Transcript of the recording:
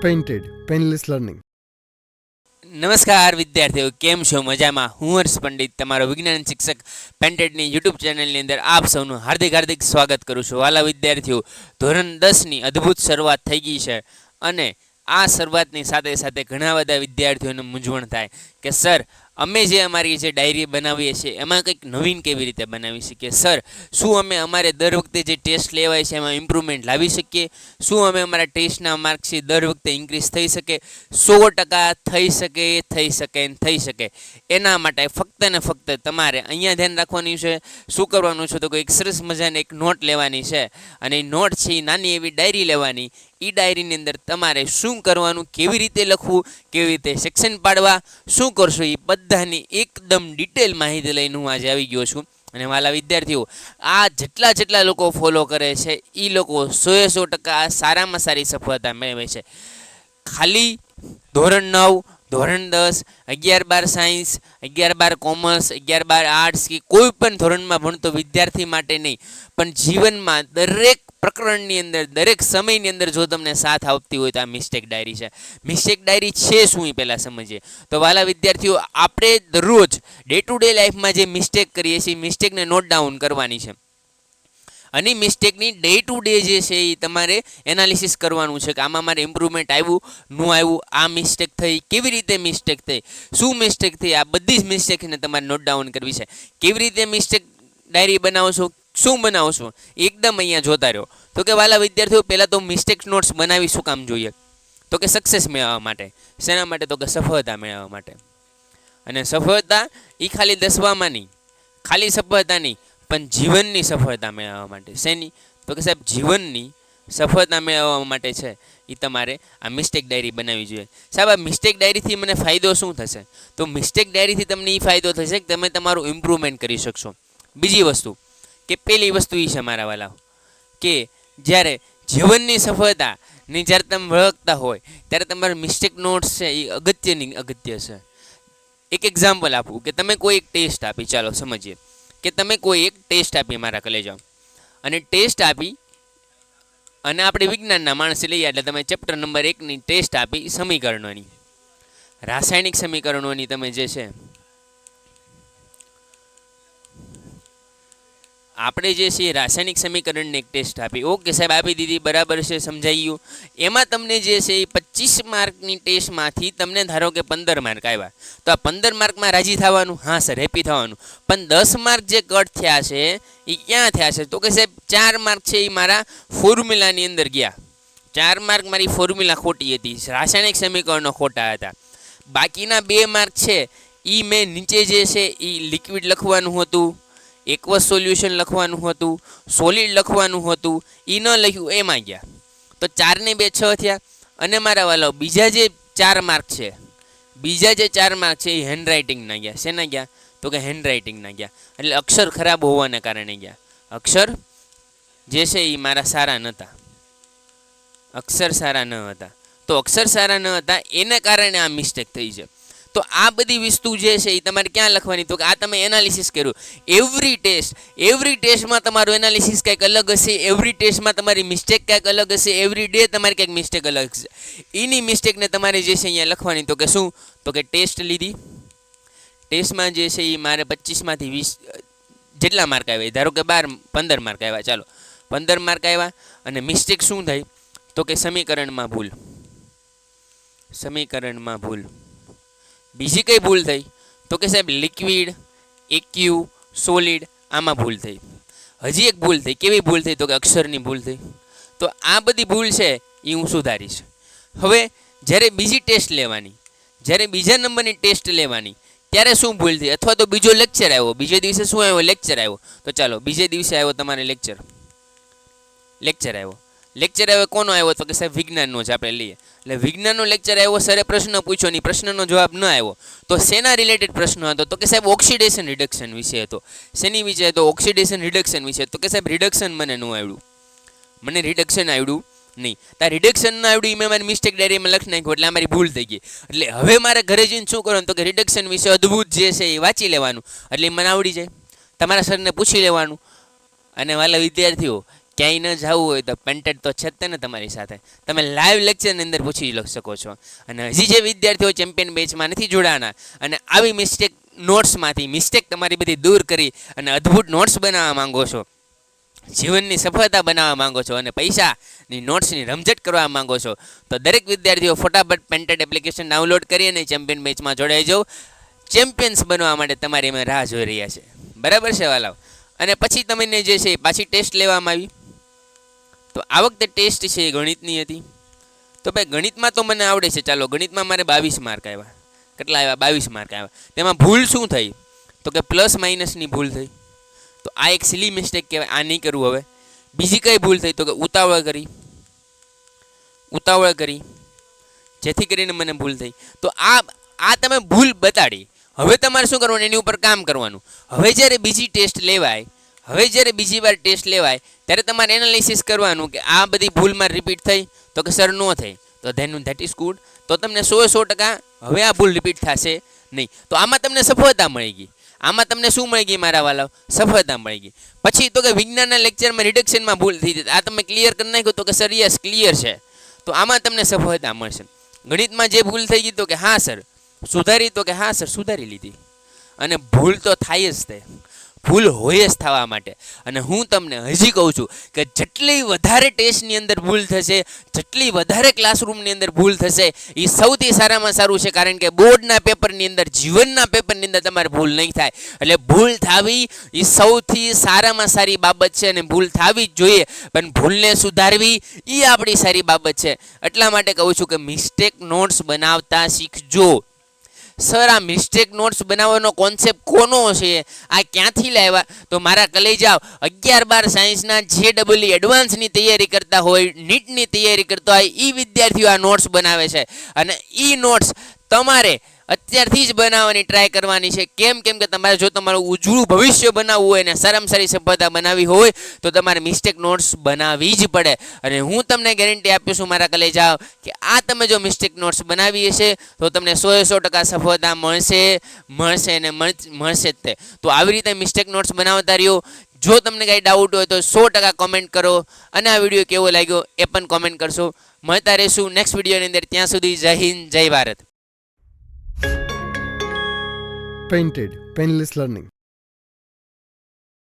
Pented, Painless Learning. નમસ્કાર વિદ્યાર્થીઓ, કેમ છો? મજામાં? હું હર્ષ પંડિત, તમારો વિજ્ઞાન શિક્ષક પેન્ટેડની યુટ્યુબ ચેનલની અંદર આપ સૌનું હાર્દિક સ્વાગત કરું છું. વાલા વિદ્યાર્થીઓ, ધોરણ 10ની અદ્ભુત શરૂઆત થઈ ગઈ છે અને આ શરૂઆતની સાથે સાથે ઘણા બધા વિદ્યાર્થીઓને મૂંઝવણ થાય કે સર, અમે જે અમારી જે ડાયરી બનાવીએ છીએ એમાં કંઈક નવીન કેવી રીતે બનાવી શકીએ? સર, શું અમે અમારે દર વખતે જે ટેસ્ટ લેવાય છે એમાં ઇમ્પ્રુવમેન્ટ લાવી શકીએ? શું અમે અમારા ટેસ્ટના માર્ક્સથી દર વખતે ઇન્ક્રીઝ થઈ શકે? 100% થઈ શકે. એના માટે ફક્ત ને ફક્ત તમારે અહીંયા ધ્યાન રાખવાનું છે. શું કરવાનું છે? તો એક સરસ મજાની એક નોટ લેવાની છે અને એ નોટ છે એ નાની એવી ડાયરી લેવાની. એ ડાયરીની અંદર તમારે શું કરવાનું, કેવી રીતે લખવું, કેવી રીતે સેક્શન પાડવા, શું કરશો, એ બધાની એકદમ ડિટેલ માહિતી લઈને હું આજે આવી ગયો છું. અને વાલા વિદ્યાર્થીઓ, આ જેટલા લોકો ફોલો કરે છે એ લોકો 100% સારામાં સારી સફળતા મેળવે છે. ખાલી ધોરણ 9, ધોરણ 10, 11-12 સાયન્સ, 11-12 કોમર્સ, 11-12 આર્ટ્સ કે કોઈ પણ ધોરણમાં ભણતો વિદ્યાર્થી માટે નહીં, પણ જીવનમાં દરેક પ્રકરણની અંદર, દરેક સમયની અંદર જો તમને સાથ આપતી હોય તો આ મિસ્ટેક ડાયરી છે. મિસ્ટેક ડાયરી છે શું એ પહેલાં સમજીએ. તો વાલા વિદ્યાર્થીઓ, આપણે દરરોજ ડે ટુ ડે લાઈફમાં જે મિસ્ટેક કરીએ છીએ મિસ્ટેકને નોટ ડાઉન કરવાની છે અને મિસ્ટેકની ડે ટુ ડે જે છે એ તમારે એનાલિસિસ કરવાનું છે કે આમાં મારે ઇમ્પ્રુવમેન્ટ આવ્યું, ન આવ્યું, આ મિસ્ટેક થઈ, કેવી રીતે મિસ્ટેક થઈ, શું મિસ્ટેક થઈ, આ બધી જ મિસ્ટેકને તમારે નોટ ડાઉન કરવી છે. કેવી રીતે મિસ્ટેક ડાયરી બનાવશો, શું બનાવશો, એકદમ અહીંયા જોતા રહ્યો. તો કે વાલા વિદ્યાર્થીઓ, પહેલાં તો મિસ્ટેક નોટ્સ બનાવી શું કામ જોઈએ? તો કે સક્સેસ મેળવવા માટે. શેના માટે? તો કે સફળતા મેળવવા માટે. અને સફળતા એ ખાલી દસવામાં નહીં, ખાલી સફળતા નહીં, પણ જીવનની સફળતા મેળવવા માટે. શેની? તો કે સાહેબ, જીવનની સફળતા મેળવવા માટે છે એ તમારે આ મિસ્ટેક ડાયરી બનાવવી જોઈએ. સાહેબ, આ મિસ્ટેક ડાયરીથી મને ફાયદો શું થશે? તો મિસ્ટેક ડાયરીથી તમને એ ફાયદો થશે કે તમે તમારું ઇમ્પ્રુવમેન્ટ કરી શકશો. બીજી વસ્તુ કે પહેલી વસ્તુ એ છે મારા વાલા કે જ્યારે જીવનની સફળતાની જ્યારે તમે વળગતા હોય ત્યારે તમારે મિસ્ટેક નોટ્સ છે એ અગત્ય છે. એક એક્ઝામ્પલ આપું કે તમે કોઈ એક ટેસ્ટ આપી, ચાલો સમજીએ કે તમે કોઈ એક ટેસ્ટ આપી મારા કલેજા, અને ટેસ્ટ આપી અને આપણે વિજ્ઞાનના માણસે લઈએ એટલે તમે ચેપ્ટર નંબર 1ની ટેસ્ટ આપી સમીકરણોની, રાસાયણિક સમીકરણોની તમે જે છે આપણે જે છે રાસાયણિક સમીકરણની એક ટેસ્ટ આપી. ઓકે સાહેબ, આપી દીધી, બરાબર છે, સમજાઈ ગયું. એમાં તમને જે છે એ 25 માર્કની ટેસ્ટમાંથી તમને ધારો કે 15 માર્ક આવ્યા, તો આ 15 માર્કમાં રાજી થવાનું? હા સર, હેપી થવાનું. પણ 10 માર્ક જે કટ થયા છે એ ક્યાં થયા છે? તો કે સાહેબ 4 માર્ક છે એ મારા ફોર્મ્યુલાની અંદર ગયા. 4 માર્ક મારી ફોર્મ્યુલા ખોટી હતી, રાસાયણિક સમીકરણો ખોટા હતા. બાકીના 2 માર્ક છે એ મેં નીચે જે છે એ લિક્વિડ લખવાનું હતું, એકવસ સોલ્યુશન લખવાનું હતું, સોલિડ લખવાનું હતું, એ ન લખ્યું, એમાં ગયા. તો 4 ને 2 6 થયા. અને મારા વાલો બીજા જે 4 માર્ક છે, એ હેન્ડરાઇટિંગના ગયા. શેના ગયા? તો કે હેન્ડરાઇટિંગના ગયા. એટલે અક્ષર ખરાબ હોવાના કારણે ગયા. અક્ષર જે છે એ મારા સારા નહોતા, અક્ષર સારા ન હતા. તો અક્ષર સારા ન હતા એના કારણે આ મિસ્ટેક થઈ છે. તો આ બધી વસ્તુ જે છે એ તમારે ક્યાં લખવાની? તો કે આ તમે એનાલિસિસ કર્યું. એવરી ટેસ્ટમાં તમારું એનાલિસિસ કંઈક અલગ હશે, એવરી ટેસ્ટમાં તમારી મિસ્ટેક કંઈક અલગ હશે, એવરી ડે તમારી કંઈક મિસ્ટેક અલગ હશે. એની મિસ્ટેકને તમારે જે છે અહીંયા લખવાની. તો કે શું? તો કે ટેસ્ટ લીધી, ટેસ્ટમાં જે છે એ મારે 25માંથી 20 જેટલા માર્ક આવ્યા, ધારો કે 15 માર્ક આવ્યા, ચાલો 15 માર્ક આવ્યા. અને મિસ્ટેક શું થઈ? તો કે સમીકરણમાં ભૂલ. બીજી કઈ ભૂલ થઈ? તો કે સાહેબ લિક્વિડ, એક્યુ, સોલિડ, આમાં ભૂલ થઈ. હજી એક ભૂલ થઈ. કેવી ભૂલ થઈ? તો કે અક્ષરની ભૂલ થઈ. તો આ બધી ભૂલ છે એ હું સુધારીશ. હવે જ્યારે બીજી ટેસ્ટ લેવાની, જ્યારે બીજા નંબરની ટેસ્ટ લેવાની, ત્યારે શું ભૂલ થઈ? અથવા તો બીજો લેક્ચર આવ્યો, બીજે દિવસે શું આવ્યો? લેક્ચર આવ્યો. તો ચાલો બીજે દિવસે આવ્યો તમારે લેક્ચર આવ્યો. કોનો આવ્યો? તો કે સાહેબ વિજ્ઞાનનો જ આપણે લઈએ. એટલે વિજ્ઞાનનો લેક્ચર આવ્યો, સરે પ્રશ્ન પૂછ્યો ને પ્રશ્નનો જવાબ ન આવ્યો. તો શેના રિલેટેડ પ્રશ્ન હતો? તો કે સાહેબ ઓક્સિડેશન રિડક્શન વિશે હતો. શેની વિશે હતો? ઓક્સિડેશન રિડક્શન વિશે. તો કે સાહેબ રિડક્શન મને ન આવડ્યું, મને રિડક્શન આવડ્યું નહીં. તાર રિડક્શન ન આવડ્યું, મેં મારી મિસ્ટેક ડાયરીમાં લખી નાખ્યું, એટલે મારી ભૂલ થઈ ગઈ. એટલે હવે મારે ઘરે જઈને શું કરવાનું? તો કે રિડક્શન વિશે અદ્ભુત જે છે એ વાંચી લેવાનું, એટલે મને આવડી જાય. તમારા સરને પૂછી લેવાનું. અને વાલા વિદ્યાર્થીઓ, ક્યાંય ન જવું હોય તો પેન્ટેડ તો છે જ તે ને તમારી સાથે. તમે લાઈવ લેક્ચરની અંદર પૂછી શકો છો. અને હજી જે વિદ્યાર્થીઓ ચેમ્પિયન બેચમાં નથી જોડાના અને આવી મિસ્ટેક નોટ્સમાંથી મિસ્ટેક તમારી બધી દૂર કરી અને અદ્ભુત નોટ્સ બનાવવા માંગો છો, જીવનની સફળતા બનાવવા માંગો છો અને પૈસાની નોટ્સની રમઝટ કરવા માંગો છો, તો દરેક વિદ્યાર્થીઓ ફટાફટ પેન્ટેડ એપ્લિકેશન ડાઉનલોડ કરી અને ચેમ્પિયન બેચમાં જોડાઈ જાઓ. ચેમ્પિયન્સ બનવા માટે તમારી અમે રાહ જોઈ રહ્યા છે. બરાબર છે વાલાવ? અને પછી તમને જે છે પાછી ટેસ્ટ લેવામાં આવી. તો આ વખતે ટેસ્ટ છે એ ગણિતની હતી. તો ભાઈ ગણિતમાં તો મને આવડે છે, ચાલો ગણિતમાં મારે 22 માર્ક આવ્યા. કેટલા આવ્યા? 22 માર્ક આવ્યા. તેમાં ભૂલ શું થઈ? તો કે પ્લસ માઇનસની ભૂલ થઈ. તો આ એક સિલી મિસ્ટેક કહેવાય, આ નહીં કરવું હવે. બીજી કઈ ભૂલ થઈ? તો કે ઉતાવળ કરી જેથી કરીને મને ભૂલ થઈ. તો આ તમે ભૂલ બતાડી. હવે તમારે શું કરવાનું? એની ઉપર કામ કરવાનું. હવે જ્યારે બીજી ટેસ્ટ લેવાય, જ્યારે બીજી વાર ટેસ્ટ લેવાય ત્યારે તમારે એનાલિસિસ કરવાનું કે આ બધી ભૂલમાં રિપીટ થઈ? તો કે સર નો થઈ. તો ધેટ ઇઝ ગુડ. તો તમને 100% હવે આ ભૂલ રિપીટ થશે નહીં. તો આમાં તમને સફળતા મળી ગઈ. આમાં તમને શું મળી ગઈ મારા વાલાઓ? સફળતા મળી ગઈ. પછી તો કે વિજ્ઞાનના લેક્ચરમાં રિડક્શનમાં ભૂલ થઈ હતી, આ તમે ક્લિયર કરી નાખ્યું? તો કે સર યસ ક્લિયર છે. તો આમાં તમને સફળતા મળશે. ગણિતમાં જે ભૂલ થઈ ગઈ તો કે હા સર સુધારી, તો કે હા સર સુધારી લીધી. અને ભૂલ તો થાય જ તે, ભૂલ હોય જ થવા માટે. અને હું તમને હજી કહું છું કે જેટલી વધારે ટેસ્ટની અંદર ભૂલ થશે, જેટલી વધારે ક્લાસરૂમની અંદર ભૂલ થશે, એ સૌથી સારામાં સારું છે. કારણ કે બોર્ડના પેપરની અંદર, જીવનના પેપરની અંદર તમારે ભૂલ નહીં થાય. એટલે ભૂલ થવી એ સૌથી સારામાં સારી બાબત છે અને ભૂલ થવી જ જોઈએ. પણ ભૂલને સુધારવી એ આપણી સારી બાબત છે. એટલા માટે કહું છું કે મિસ્ટેક નોટ્સ બનાવતા શીખજો. સર આ મિસ્ટેક નોટ્સ બનાવવાનો કોન્સેપ્ટ કોનો છે? આ ક્યાંથી લાવ્યા? તો મારા કલેજાઓ 11-12 સાયન્સના GSEB એડવાન્સની તૈયારી કરતા હોય, નીટની તૈયારી કરતા હોય, એ વિદ્યાર્થીઓ આ નોટ્સ બનાવે છે. અને એ નોટ્સ તમારે અત્યારથી જ બનાવવાની ટ્રાય કરવાની છે. કેમ કે તમારે જો તમારું ઉજળું ભવિષ્ય બનાવવું હોય ને સારામાં સારી સફળતા બનાવવી હોય તો તમારે મિસ્ટેક નોટ્સ બનાવવી જ પડે. અને હું તમને ગેરંટી આપું છું મારા કલેજાઓ કે આ તમે જો મિસ્ટેક નોટ્સ બનાવી હશે તો તમને 100% સફળતા મળશે જ તે. તો આવી રીતે મિસ્ટેક નોટ્સ બનાવતા રહ્યો. જો તમને કંઈ ડાઉટ હોય તો 100% કોમેન્ટ કરો. અને આ વિડીયો કેવો લાગ્યો એ પણ કોમેન્ટ કરશો. મળતા રહીશું નેક્સ્ટ વિડીયોની અંદર. ત્યાં સુધી જય હિન્દ, જય ભારત. Pented, Painless Learning.